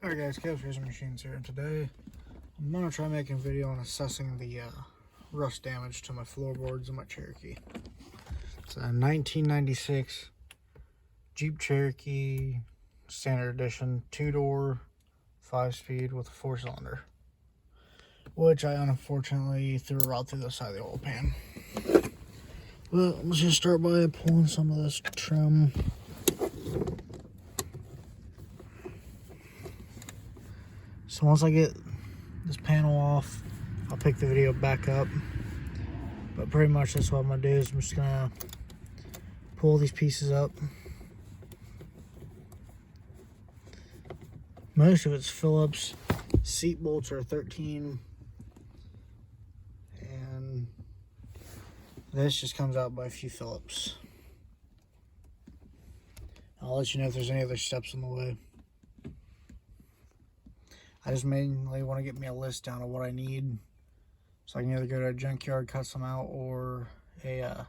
Alright guys, Chaos Racing Machines here, and today I'm going to try making a video on assessing the rust damage to my floorboards in my Cherokee. It's a 1996 Jeep Cherokee Standard Edition 2-door, 5-speed with a 4-cylinder, which I unfortunately threw right through the side of the oil pan. But let's just start by pulling some of this trim. So once I get this panel off, I'll pick the video back up. But pretty much that's what I'm going to do is I'm just going to pull these pieces up. Most of it's Phillips. Seat bolts are 13. And this just comes out by a few Phillips. I'll let you know if there's any other steps in the way. I just mainly want to get me a list down of what I need, so I can either go to a junkyard, cut some out, or a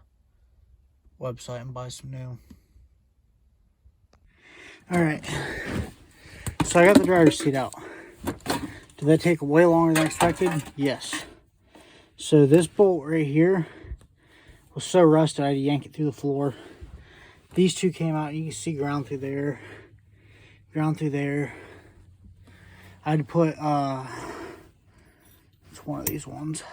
website and buy some new. Alright, so I got the driver's seat out. Did that take way longer than expected? Yes. So this bolt right here was so rusted I had to yank it through the floor. These two came out, and you can see ground through there, ground through there. I had to put, it's one of these ones.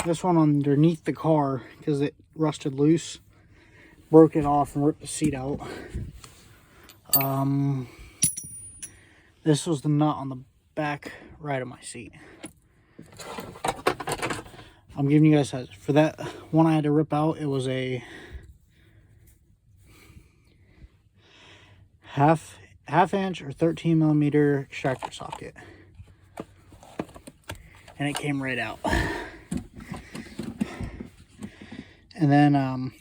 This one underneath the car because it rusted loose. Broke it off and ripped the seat out. This was the nut on the back right of my seat. I'm giving you guys a, for that one I had to rip out, it was a half inch or 13 millimeter extractor socket, and it came right out. And then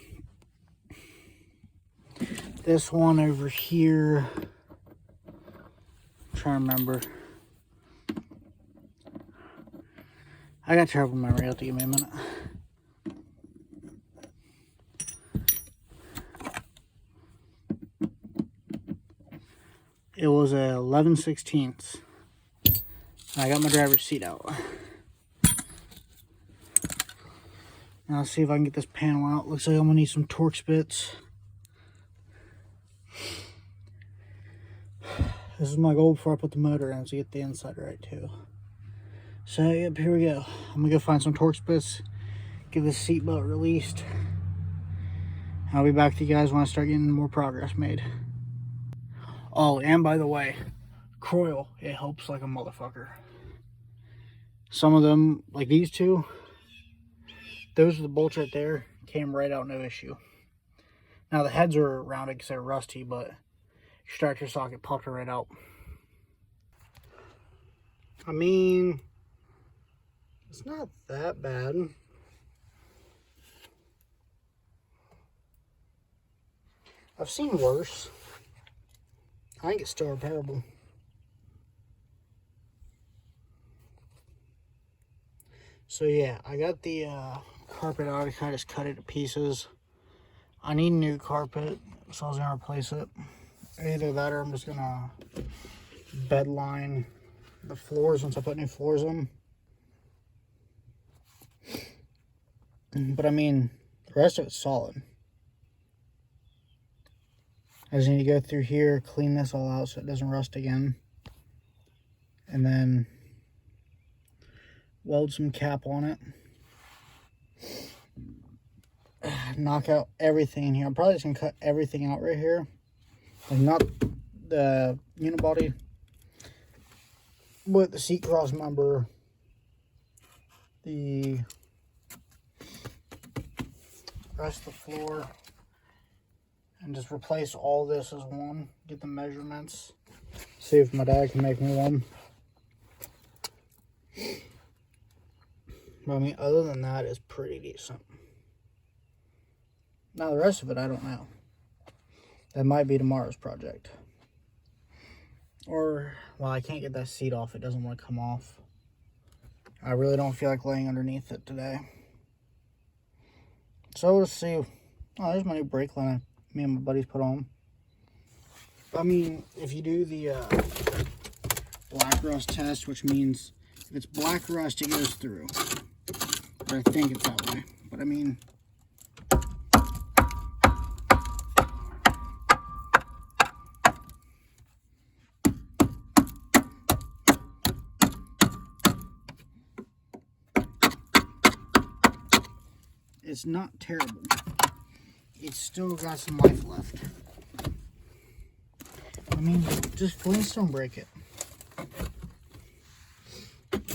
this one over here, I'm trying to remember, I got terrible memory. You'll have to give me a minute. It was a 11/16. I got my driver's seat out. Now let's see if I can get this panel out. Looks like I'm gonna need some Torx bits. This is my goal before I put the motor in, to get the inside right too. So yep, here we go. I'm gonna go find some Torx bits, get this seat belt released. I'll be back to you guys when I start getting more progress made. Oh, and by the way, coil, it helps like a motherfucker. Some of them, like these two, those are the bolts right there, came right out, no issue. Now the heads are rounded because they're rusty, but extractor socket popped it right out. I mean, it's not that bad. I've seen worse. I think it's still repairable. So yeah, I got the carpet out. I just cut it to pieces. I need new carpet, so I was gonna replace it. Either that, or I'm just gonna bed line the floors once I put new floors in. But I mean, the rest of it's solid. I just need to go through here, clean this all out so it doesn't rust again. And then weld some cap on it. Knock out everything in here. I'm probably just going to cut everything out right here. Like not the unibody, but the seat cross member, the rest of the floor. And just replace all this as one. Get the measurements. See if my dad can make me one. But I mean, other than that, it's pretty decent. Now the rest of it, I don't know. That might be tomorrow's project. Or, well, I can't get that seat off. It doesn't want to come off. I really don't feel like laying underneath it today. So we'll see. Oh, there's my new brake line me and my buddies put on. I mean, if you do the black rust test, which means if it's black rust, it goes through. But I think it's that way. But I mean, it's not terrible. It's still got some life left. I mean, just Flintstone break it.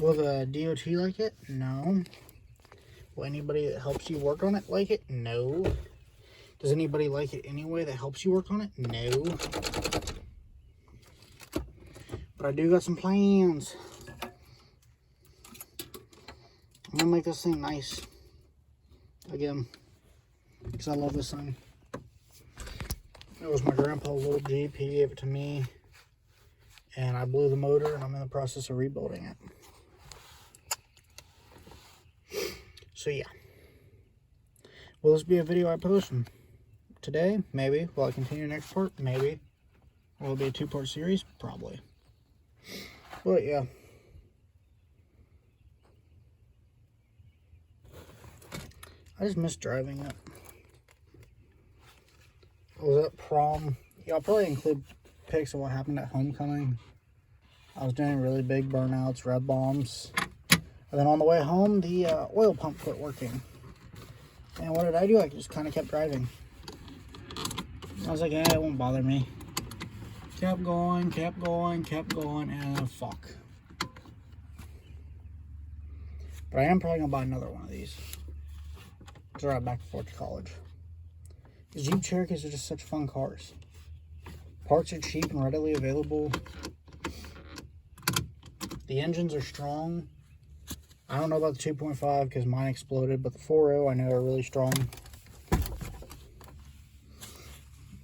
Will the DOT like it? No. Will anybody that helps you work on it like it? No. Does anybody like it anyway that helps you work on it? No. But I do got some plans. I'm gonna make this thing nice. Again. Because I love this thing. It was my grandpa's old Jeep. He gave it to me. And I blew the motor and I'm in the process of rebuilding it. So yeah. Will this be a video I post today? Maybe. Will I continue next part? Maybe. Will it be a 2-part series? Probably. But yeah. I just miss driving it. I was at prom. Yeah, I'll probably include pics of what happened at homecoming. I was doing really big burnouts, red bombs. And then on the way home, the oil pump quit working. And what did I do? I just kind of kept driving. I was like, it won't bother me. Kept going, and fuck. But I am probably going to buy another one of these to drive back and forth to college. These Jeep Cherokees are just such fun cars. Parts are cheap and readily available. The engines are strong. I don't know about the 2.5 because mine exploded, but the 4.0 I know are really strong.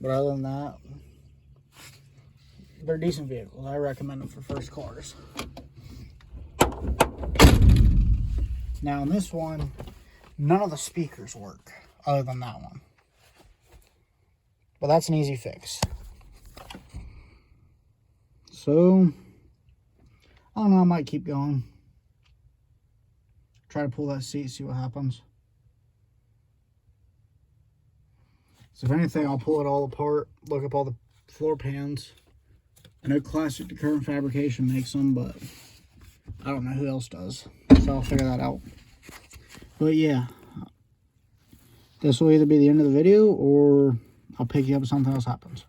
But other than that, they're decent vehicles. I recommend them for first cars. Now in this one, none of the speakers work other than that one. But that's an easy fix. So, I don't know, I might keep going. Try to pull that seat, see what happens. So if anything, I'll pull it all apart, look up all the floor pans. I know Classic to Current Fabrication makes them, but I don't know who else does. So I'll figure that out. But yeah, this will either be the end of the video or I'll pick you up if something else happens.